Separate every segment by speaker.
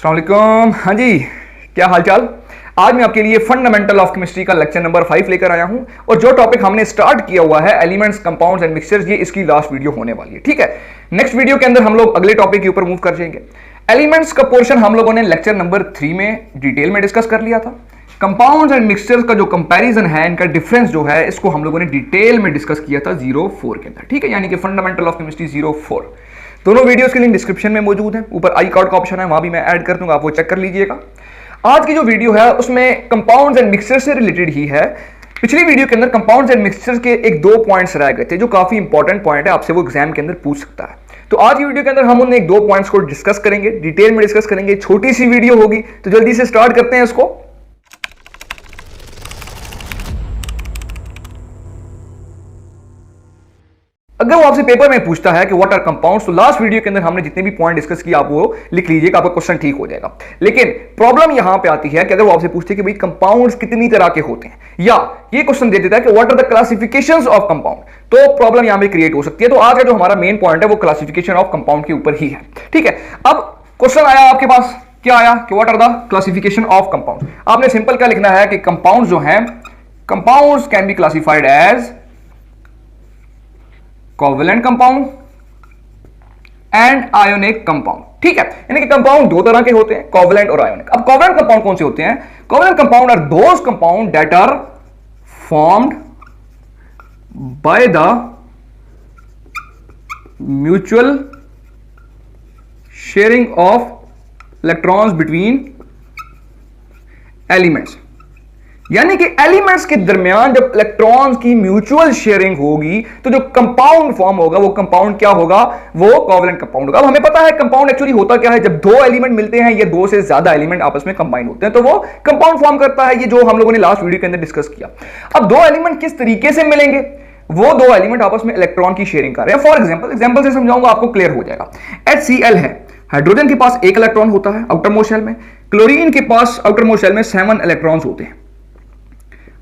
Speaker 1: अस्सलाम वालेकुम। हाँ जी, क्या हालचाल। आज मैं आपके लिए फंडामेंटल ऑफ केमिस्ट्री का लेक्चर नंबर 5 लेकर आया हूं और जो टॉपिक हमने स्टार्ट किया हुआ है एलिमेंट्स, कंपाउंड्स एंड मिक्सचर्स, ये इसकी लास्ट वीडियो होने वाली है। ठीक है, नेक्स्ट वीडियो के अंदर हम लोग अगले टॉपिक के ऊपर मूव कर जाएंगे। एलिमेंट्स का पोर्शन हम लोगों ने लेक्चर नंबर 3 में डिटेल में डिस्कस कर लिया था। कंपाउंड्स एंड मिक्सचर्स का जो कंपैरिजन है, इनका डिफरेंस जो है, इसको हम लोगों ने डिटेल में डिस्कस किया था 04 के अंदर। ठीक है, यानी कि फंडामेंटल ऑफ केमिस्ट्री 04। दोनों वीडियोस के लिंक डिस्क्रिप्शन में मौजूद है, ऊपर आई कार्ड का ऑप्शन है, वहां भी मैं ऐड कर दूंगा, आप वो चेक कर लीजिएगा। आज की जो वीडियो है उसमें कंपाउंड्स एंड मिक्सचर्स से रिलेटेड ही है। पिछली वीडियो के अंदर कंपाउंड्स एंड मिक्सचर्स के एक दो पॉइंट्स रह गए थे जो काफी इंपॉर्टेंट पॉइंट है, आपसे वो एग्जाम के अंदर पूछ सकता है। तो आज की वीडियो के अंदर हम उन एक दो पॉइंट्स को डिस्कस करेंगे, डिटेल में डिस्कस करेंगे। छोटी सी वीडियो होगी तो जल्दी से स्टार्ट करते हैं इसको। अगर वो आपसे पेपर में पूछता है कि व्हाट आर कंपाउंड्स, तो लास्ट वीडियो के अंदर हमने जितने भी पॉइंट डिस्कस किए आप वो लिख लीजिएगा, आपका क्वेश्चन ठीक हो जाएगा। लेकिन प्रॉब्लम यहां पे आती है कि अगर वो आपसे पूछते हैं कि भाई कंपाउंड्स कितनी तरह के होते हैं, या ये क्वेश्चन दे देता है कि what are the classifications of compound, तो प्रॉब्लम यहां पे क्रिएट हो सकती है। तो आज का जो हमारा मेन पॉइंट है वो क्लासिफिकेशन ऑफ कंपाउंड के ऊपर ही है। ठीक है, अब क्वेश्चन आया आपके पास, क्या आया कि what are the classification of compound. आपने सिंपल क्या लिखना है कि कंपाउंड जो है, compounds can be classified as covalent compound and ionic compound. ठीक है, यानी कि कंपाउंड दो तरह के होते हैं, कोवेलेंट और आयोनिक। अब कोवेलेंट कंपाउंड कौन से होते हैं? Covalent compound are those compound that are formed by the mutual sharing of electrons between elements. यानी कि एलिमेंट्स के दरमियान जब इलेक्ट्रॉन्स की म्यूचुअल शेयरिंग होगी तो जो कंपाउंड फॉर्म होगा वो कंपाउंड क्या होगा? वो कोवेलेंट कंपाउंड होगा। अब हमें पता है कंपाउंड एक्चुअली होता क्या है, जब दो एलिमेंट मिलते हैं या दो से ज्यादा एलिमेंट आपस में कंबाइन होते हैं तो वो कंपाउंड फॉर्म करता है, ये जो हम लोगों ने लास्ट वीडियो के अंदर डिस्कस किया। अब दो एलिमेंट किस तरीके से मिलेंगे? वो दो एलिमेंट आपस में इलेक्ट्रॉन की शेयरिंग कर रहे हैं। फॉर एग्जाम्पल से समझाऊंगा, आपको क्लियर हो जाएगा। HCl है, हाइड्रोजन के पास एक इलेक्ट्रॉन होता है आउटर मोस्ट शेल में, क्लोरीन के पास आउटर मोस्ट शेल में 7 इलेक्ट्रॉन्स होते हैं।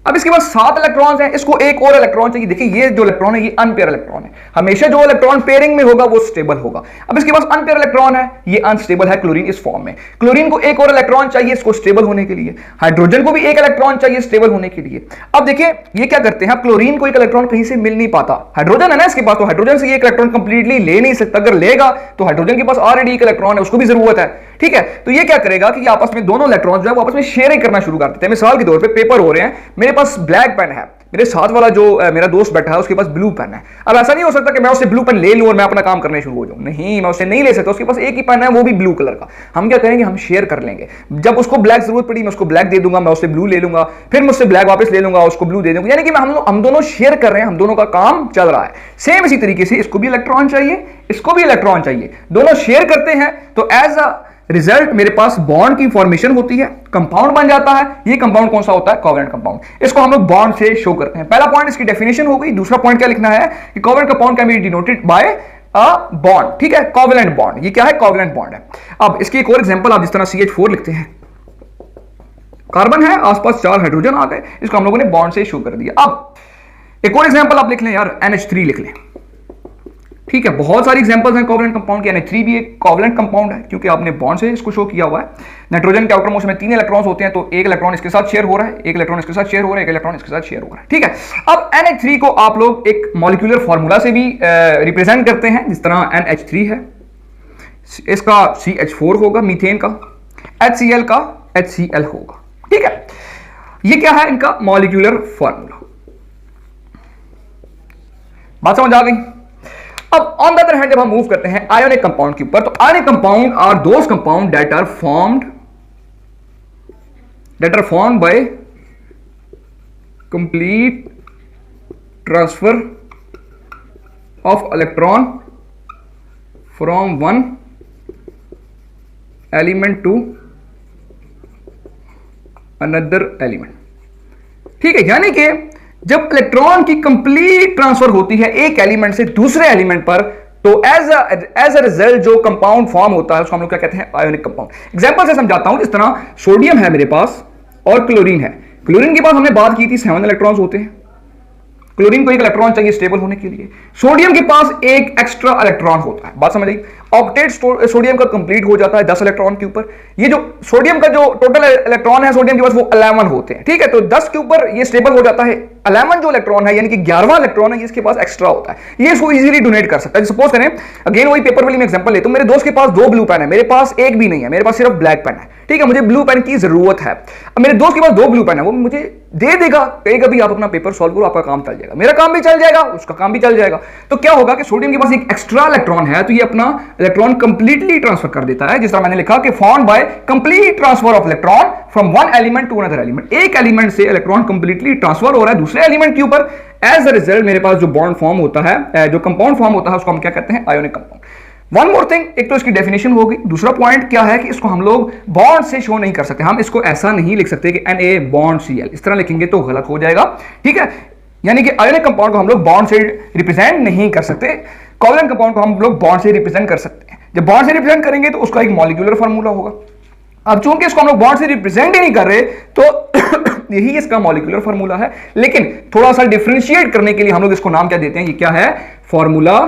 Speaker 1: अब इसके पास 7 इलेक्ट्रॉन्स हैं, इसको एक और इलेक्ट्रॉन चाहिए। देखिए ये जो इलेक्ट्रॉन है ये अनपेयर इलेक्ट्रॉन है, हमेशा जो इलेक्ट्रॉन पेयरिंग में होगा वो स्टेबल होगा। अब इसके पास अनपेयर इलेक्ट्रॉन है, ये अनस्टेबल है क्लोरीन इस फॉर्म में। क्लोरीन को एक और इलेक्ट्रॉन चाहिए इसको स्टेबल होने के लिए, हाइड्रोजन को भी एक इलेक्ट्रॉन चाहिए स्टेबल होने के लिए। अब देखिए ये क्या करते हैं, क्लोरीन को एक इलेक्ट्रॉन कहीं से मिल नहीं पाता, हाइड्रोजन है ना इसके पास, तो हाइड्रोजन से ये एक इलेक्ट्रॉन कंप्लीटली ले नहीं सकता। अगर लेगा तो हाइड्रोजन के पास ऑलरेडी एक इलेक्ट्रॉन है, उसको भी जरूरत है। ठीक है, तो ये क्या करेगा कि आपस में दोनों इलेक्ट्रॉन जो है वो आपस में शेयरिंग करना शुरू कर देते हैं। मिसाल के तौर पे पेपर हो रहे हैं, मेरे पास ब्लैक पेन है, मेरे साथ वाला जो मेरा दोस्त बैठा है उसके पास ब्लू पेन है। अब ऐसा नहीं हो सकता कि मैं उससे ब्लू पेन ले लूं और मैं अपना काम करने शुरू हो जाऊं, नहीं, मैं उससे नहीं ले सकता। उसके पास एक ही पेन है, वो भी ब्लू कलर का। हम क्या करेंगे, हम शेयर कर लेंगे। जब उसको ब्लैक जरूरत पड़ी मैं उसको ब्लैक दे दूंगा, मैं उससे ब्लू ले लूंगा, फिर मुझसे ब्लैक वापस ले लूंगा, उसको ब्लू दे दूंगा। यानी कि हम दोनों शेयर कर रहे हैं, हम दोनों का काम चल रहा है। सेम इसी तरीके से इसको भी इलेक्ट्रॉन चाहिए, इसको भी इलेक्ट्रॉन चाहिए, दोनों शेयर करते हैं, तो एज अ रिजल्ट मेरे पास बॉन्ड की फॉर्मेशन होती है, कंपाउंड बन जाता है। ये कंपाउंड कौन सा होता है? Covalent compound. इसको हम लोग बॉन्ड से शो करते हैं। पहला पॉइंट इसकी डेफिनेशन हो गई। दूसरा पॉइंट क्या लिखना है कि covalent compound can be denoted by a bond. ठीक है, कोवेलेंट बॉन्ड, ये क्या है? कोवेलेंट बॉन्ड है। अब इसकी एक और एग्जांपल, आप जिस तरह CH4 लिखते हैं, कार्बन है, आसपास 4 हाइड्रोजन आ गए, इसको हम लोगों ने बॉन्ड से शो कर दिया। अब एक और एग्जांपल आप लिख लें यार, NH3 लिख लें। ठीक है, बहुत सारी एग्जांपल्स हैं कोवेलेंट कंपाउंड की। NH3 भी एक कोवेलेंट कंपाउंड है क्योंकि आपने बॉन्ड से इसको शो किया हुआ है। नाइट्रोजन के आउटर मोस्ट में 3 इलेक्ट्रॉन्स होते हैं, तो एक इलेक्ट्रॉन इसके साथ शेयर हो रहा है, एक इलेक्ट्रॉन इसके साथ शेयर हो रहा है, एक इलेक्ट्रॉन इसके साथ शेयर हो रहा है। ठीक है, अब NH3 को आप लोग एक मॉलिक्यूलर फार्मूला से भी रिप्रेजेंट करते हैं, जिस तरह NH3 है, इसका CH4 होगा मीथेन का, HCl का HCl होगा। ठीक है, ये क्या है इनका मॉलिक्यूलर फार्मूला। बात समझ आ गई? अब ऑन द अदर हैंड जब हम मूव करते हैं आयोनिक कंपाउंड के ऊपर, तो ionic compound are those compound that are formed by complete transfer of electron from one element to another element. ठीक है, यानी कि जब इलेक्ट्रॉन की कंप्लीट ट्रांसफर होती है एक एलिमेंट से दूसरे एलिमेंट पर, तो एज अ रिजल्ट जो कंपाउंड फॉर्म होता है उसको हम लोग क्या कहते हैं? Ionic compound. एग्जांपल से समझाता हूं, जिस तरह सोडियम है मेरे पास और क्लोरीन है। क्लोरीन के पास हमने बात की थी 7 इलेक्ट्रॉन्स होते हैं, क्लोरीन को एक इलेक्ट्रॉन चाहिए स्टेबल होने के लिए, सोडियम के पास एक एक्स्ट्रा इलेक्ट्रॉन होता है। बात समझ आई? ऑक्टेट सोडियम का कंप्लीट हो जाता है 10 इलेक्ट्रॉन के ऊपर। ये जो सोडियम का जो टोटल इलेक्ट्रॉन है सोडियम के पास वो 11 होते हैं, ठीक है। तो 10 के ऊपर ये स्टेबल हो जाता है, 11 जो इलेक्ट्रॉन है यानी कि 11वां इलेक्ट्रॉन है, इसके पास एक्स्ट्रा होता है, ये इसको इजीली डोनेट कर सकता है। सपोज करें अगेन वही पेपर वाली में एग्जांपल लेता हूं, मेरे दोस्त के पास 2 ब्लू पेन है, मेरे पास एक भी नहीं है, मेरे पास सिर्फ ब्लैक पेन है, ठीक है। मुझे ब्लू पेन की जरूरत है। अब मेरे दोस्त के पास 2 ब्लू पेन है, वो मुझे दे देगा, कहेगा भी आप अपना पेपर सॉल्व करो, आपका काम चल जाएगा, मेरा काम भी चल जाएगा, उसका काम भी चल जाएगा। तो क्या होगा कि सोडियम के पास एक एक्स्ट्रा इलेक्ट्रॉन है, तो ये अपना इलेक्ट्रॉन कंप्लीटली ट्रांसफर कर देता है, जिस तरह मैंने लिखा कि formed by complete transfer of electron from one element to another element. एक एलिमेंट से इलेक्ट्रॉन कंप्लीटली ट्रांसफर हो रहा है दूसरे एलिमेंट के ऊपर। एज अ रिजल्ट मेरे पास जो बॉन्ड फॉर्म होता है, जो कंपाउंड फॉर्म होता है, उसको हम क्या कहते हैं? Ionic compound. One more thing, एक तो इसकी डेफिनेशन होगी, दूसरा पॉइंट क्या है कि इसको हम लोग बॉन्ड से शो नहीं कर सकते। हम इसको ऐसा नहीं लिख सकते कि Na बॉन्ड Cl, इस तरह लिखेंगे तो गलत हो जाएगा, ठीक है। यानी कि आयोनिक कंपाउंड को हम लोग बॉन्ड से रिप्रेजेंट नहीं कर सकते, कोवलेंट कंपाउंड को हम लोग बॉन्ड से रिप्रेजेंट कर सकते हैं। जब बॉन्ड से रिप्रेजेंट करेंगे तो उसका एक मॉलिक्यूलर फार्मूला होगा। अब चूंकि इसको हम लोग बॉन्ड से रिप्रेजेंट ही नहीं कर रहे तो यही इसका मॉलिक्यूलर फार्मूला है, लेकिन थोड़ा सा डिफरेंशिएट करने के लिए हम लोग इसको नाम क्या देते हैं? ये क्या है? फार्मूला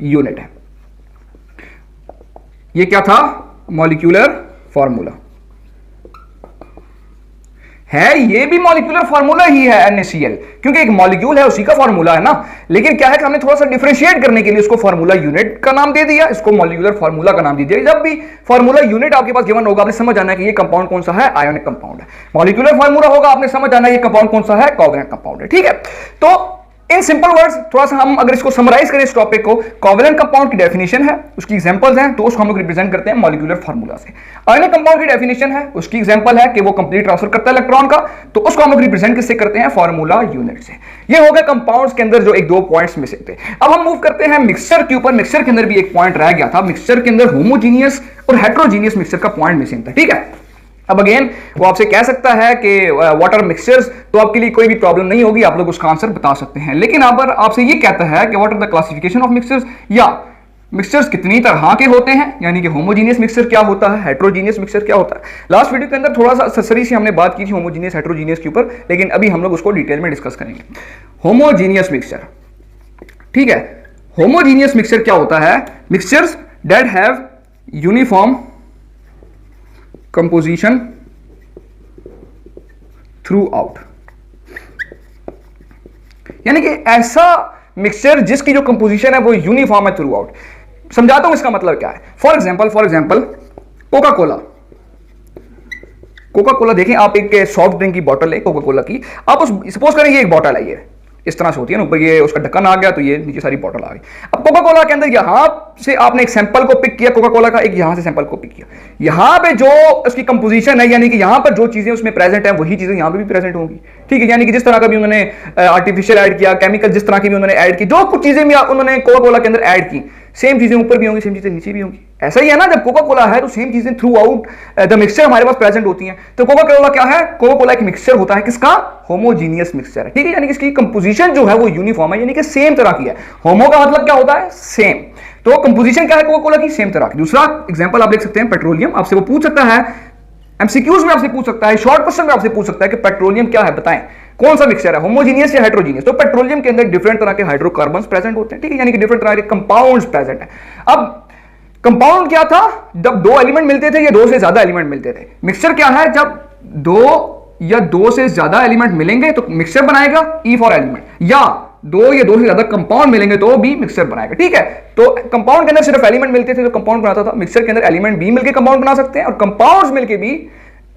Speaker 1: यूनिट है। ये क्या था? मॉलिक्यूलर फार्मूला है, ये भी मॉलिक्यूलर फार्मूला ही है NaCl, क्योंकि एक मॉलिक्यूल है उसी का फार्मूला है ना। लेकिन क्या है कि हमने थोड़ा सा डिफरेंशिएट करने के लिए इसको फार्मूला यूनिट का नाम दे दिया, इसको मॉलिक्यूलर फार्मूला का नाम दे दिया। जब भी फार्मूला यूनिट आपके पास गिवन होगा, आपने समझ आना है कि ये कंपाउंड कौन सा है? आयोनिक कंपाउंड है। मॉलिक्यूलर फार्मूला होगा, आपने समझ आना है ये कंपाउंड कौन सा है? कोवलेंट कंपाउंड है, ठीक है। तो इन सिंपल वर्ड्स थोड़ा सा हम अगर इसको समराइज करें इस टॉपिक को, कोवलेंट कंपाउंड की डेफिनेशन है, उसकी एग्जांपल्स हैं, तो उसको हम लोग रिप्रेजेंट करते हैं मॉलिक्यूलर फार्मूला से। आयोनिक कंपाउंड की डेफिनेशन है, उसकी एग्जांपल है कि वो कंप्लीट ट्रांसफर करता है इलेक्ट्रॉन का, तो उसको हम लोग रिप्रेजेंट किससे करते हैं? फार्मूला यूनिट से। ये हो गए कंपाउंड्स के अंदर जो एक दो पॉइंट्स में से थे। अब हम मूव करते हैं मिक्सचर के ऊपर। मिक्सचर के अंदर भी एक पॉइंट रह गया था, मिक्सचर के अंदर होमोजीनियस और हेट्रोजीनियस मिक्सचर का पॉइंट मिसिंग था, ठीक है। अब अगेन वो आपसे कह सकता है कि वाटर मिक्सचर्स, तो आपके लिए कोई भी प्रॉब्लम नहीं होगी, आप लोग उसका आंसर बता सकते हैं। लेकिन अगर आपसे ये कहता है कि what are the classification of mixtures, या मिक्सचर्स कितनी तरह के होते हैं, यानी कि होमोजीनियस मिक्सचर क्या होता है, हेट्रोजीनियस मिक्सचर क्या होता है। लास्ट वीडियो के अंदर थोड़ा सा सरसरी से हमने बात की थी होमोजीनियस हेट्रोजीनियस के ऊपर, लेकिन अभी हम लोग उसको डिटेल में डिस्कस करेंगे। होमोजीनियस मिक्सचर, ठीक है। होमोजीनियस मिक्सचर क्या होता है? Mixtures that have uniform composition through out, यानी कि ऐसा मिक्सचर जिसकी जो कंपोजिशन है वो यूनिफॉर्म है थ्रू आउट। समझाता हूं इसका मतलब क्या है। For example Coca Cola. Coca Cola देखें आप, एक सॉफ्ट ड्रिंक की बोतल है कोका कोला की, आप उस सपोज करें ये एक बोतल है, ये इस तरह से होती है ना, ऊपर ये उसका ढक्कन आ गया तो ये नीचे सारी बोतल आ गई। अब कोका कोला के अंदर यहां से आपने एक सैंपल को पिक किया कोका कोला का, एक यहां से सैंपल को पिक किया, यहां पे जो उसकी कंपोजिशन है, यानी कि यहां पर जो चीजें उसमें प्रेजेंट है वही चीजें यहां पे भी प्रेजेंट होंगी, ठीक है। यानी कि जिस तरह का भी उन्होंने आर्टिफिशियल ऐड किया, केमिकल जिस तरह की भी उन्होंने ऐड की, जो कुछ चीजें भी उन्होंने कोका कोला के अंदर ऐड की, सेम चीजें ऊपर भी होंगी, सेम चीजें नीचे भी होंगी। ऐसा ही है ना, जब कोका कोला है तो सेम चीजें थ्रू आउट द मिक्सचर हमारे पास प्रेजेंट होती हैं। तो कोका कोला क्या है? कोका कोला एक मिक्सचर होता है, किसका? होमोजीनियस मिक्सचर है, ठीक है। यानी कि इसकी कंपोजिशन जो है वो यूनिफॉर्म है, यानी कि सेम तरह की है। होमो का मतलब क्या होता है? सेम। तो कंपोजिशन क्या है कोका कोला की? सेम तरह की। दूसरा एग्जांपल आप देख सकते हैं पेट्रोलियम। आपसे वो पूछ सकता है, एमसीक्यूज में आपसे पूछ सकता है, शॉर्ट क्वेश्चन में आपसे पूछ सकता है कि पेट्रोलियम क्या है, बताएं कौन सा मिक्सचर है, होमोजीनियस या हेट्रोजीनियस। तो पेट्रोलियम के अंदर डिफरेंट तरह के हाइड्रोकार्बन्स प्रेजेंट होते हैं, ठीक है, यानी कि डिफरेंट तरह के कंपाउंड्स प्रेजेंट है। अब कंपाउंड क्या था? जब 2 एलिमेंट मिलते थे या 2 से ज्यादा एलिमेंट मिलते थे। मिक्सचर क्या है? जब 2 या 2 से ज्यादा एलिमेंट मिलेंगे तो मिक्सचर बनाएगा, ई फॉर एलिमेंट, या 2 या 2 से ज्यादा कंपाउंड मिलेंगे तो भी मिक्सचर बनाएगा, ठीक है। तो कंपाउंड के अंदर सिर्फ एलिमेंट मिलते थे तो कंपाउंड बनाता था, मिक्सचर के अंदर एलिमेंट भी मिलकर कंपाउंड बना सकते हैं, और कंपाउंड्स मिलकर भी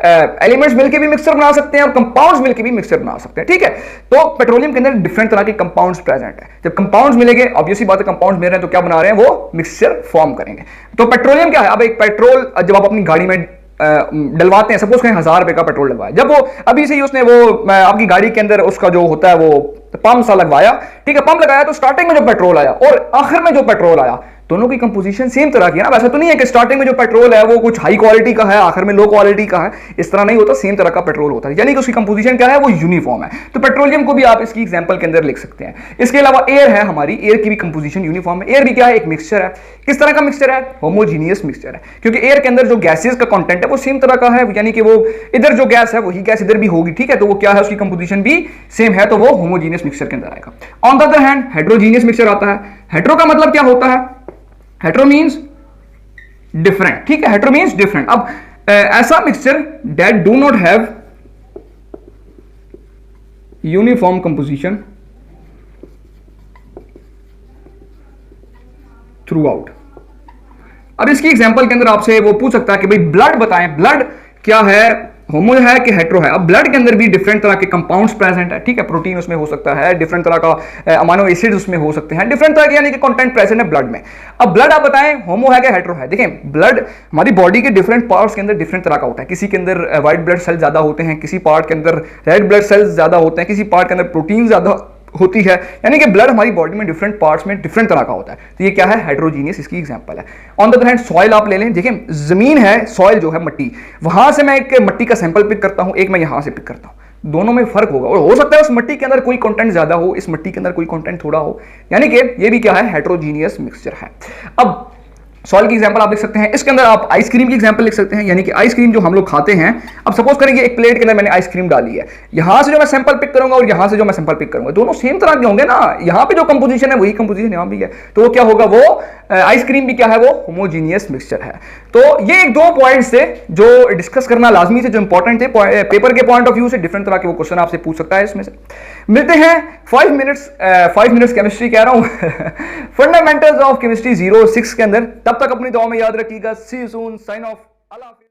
Speaker 1: एलिमेंट्स मिलकर भी मिक्सचर बना सकते हैं, और कंपाउंड्स मिलकर भी मिक्सचर बना सकते हैं, ठीक है। तो पेट्रोलियम के अंदर डिफरेंट तरह के कंपाउंड्स प्रेजेंट है। जब कंपाउंड्स मिलेंगे, ऑब्वियसली बात है, कंपाउंड्स मिल रहे हैं तो क्या बना रहे हैं? वो मिक्सचर फॉर्म करेंगे। तो पेट्रोलियम क्या है? अब एक पेट्रोल जब आप अपनी गाड़ी में डलवाते हैं, सपोज करें 1000 रुपए का पेट्रोल डलवाया, जब वो अभी से ही उसने वो आपकी गाड़ी के अंदर उसका जो होता है वो पंप सा लगवाया, ठीक है, पंप लगाया, तो स्टार्टिंग में जो पेट्रोल आया और आखिर में जो पेट्रोल आया, दोनों की कंपोजिशन सेम तरह की है ना। वैसे तो नहीं है कि स्टार्टिंग में जो पेट्रोल है वो कुछ हाई क्वालिटी का है, आखिर में लो क्वालिटी का है, इस तरह नहीं होता, सेम तरह का पेट्रोल होता है, यानी कि उसकी कंपोजिशन क्या है? वो यूनिफॉर्म है। तो पेट्रोलियम को भी आप इसकी एग्जांपल के अंदर लिख सकते हैं। इसके अलावा एयर है हमारी, एयर की भी कंपोजिशन यूनिफॉर्म है। एयर भी क्या है? एक मिक्सचर है। किस तरह का मिक्सचर है? होमोजीनियस मिक्सचर है, क्योंकि एयर के अंदर जो गैसेस का कंटेंट है वो सेम तरह का है, यानी कि वो इधर जो गैस है वही गैस इधर भी होगी, ठीक है। तो वो क्या है? उसकी कंपोजिशन भी सेम है, तो वो होमोजीनियस मिक्सचर के अंदर आएगा। On the other hand heterogeneous mixture आता है। हेट्रो का मतलब क्या होता है? हेट्रो मींस डिफरेंट, ठीक है, हेटेरो मींस डिफरेंट। अब ऐसा mixture that do not have uniform composition through out. अब इसकी एग्जांपल के अंदर आपसे वो पूछ सकता है कि भाई ब्लड बताएं, ब्लड क्या है, होमो है कि हेटेरो है। अब ब्लड के अंदर भी डिफरेंट तरह के कंपाउंड्स प्रेजेंट है, ठीक है, प्रोटीन उसमें हो सकता है, डिफरेंट तरह का अमाइनो एसिड्स उसमें हो सकते हैं, डिफरेंट तरह के यानी कि कंटेंट प्रेजेंट है ब्लड में। अब ब्लड आप बताएं होमो है कि हेटेरो है। देखें, ब्लड हमारी बॉडी के डिफरेंट पार्ट्स के अंदर डिफरेंट तरह का होता है। किसी के अंदर व्हाइट ब्लड सेल ज्यादा होते हैं, किसी पार्ट के अंदर रेड ब्लड सेल्स ज्यादा होते हैं, किसी पार्ट के अंदर प्रोटीन ज्यादा होती है, यानी कि ब्लड हमारी बॉडी में डिफरेंट पार्ट्स में डिफरेंट तरह का होता है। तो ये क्या है, हेटेरोजीनियस, इसकी एग्जांपल है। On the other hand soil आप ले लें, देखिए जमीन है, सॉइल जो है मट्टी, वहां से मैं एक मट्टी का सैंपल पिक करता हूं, एक मैं यहां से पिक करता हूं, दोनों में फर्क होगा और हो सकता है उस मट्टी के अंदर कोई कंटेंट ज्यादा हो, इस मट्टी के अंदर कोई कंटेंट थोड़ा हो, यानी कि ये भी क्या है, हेटेरोजीनियस मिक्सचर है। अब सॉइल की एग्जांपल आप लिख सकते हैं, इसके अंदर आप आइसक्रीम की एग्जांपल लिख सकते हैं, यानी कि आइसक्रीम जो हम लोग खाते हैं। अब सपोज करेंगे एक प्लेट के अंदर मैंने आइसक्रीम डाली है, यहां से जो मैं सैंपल पिक करूंगा और यहां से जो मैं सैंपल पिक करूंगा, दोनों सेम तरह के होंगे ना, यहां पे जो कंपोजिशन है वही कंपोजिशन यहां भी है, तो वो क्या होगा, वो आइसक्रीम भी क्या है, वो होमोजीनियस मिक्सचर है। तो ये एक दो पॉइंट्स थे जो डिस्कस करना लाजमी थे, जो इंपॉर्टेंट थे, पेपर के पॉइंट ऑफ व्यू से डिफरेंट तरह के वो क्वेश्चन आपसे पूछ सकता है इसमें से। मिलते हैं 5 मिनट्स केमिस्ट्री कह रहा हूं फंडामेंटल्स ऑफ केमिस्ट्री 06 के अंदर। तब तक अपनी दुआ में याद रखिएगा। सी यू सून, साइन ऑफ, अल्लाह हाफिज़।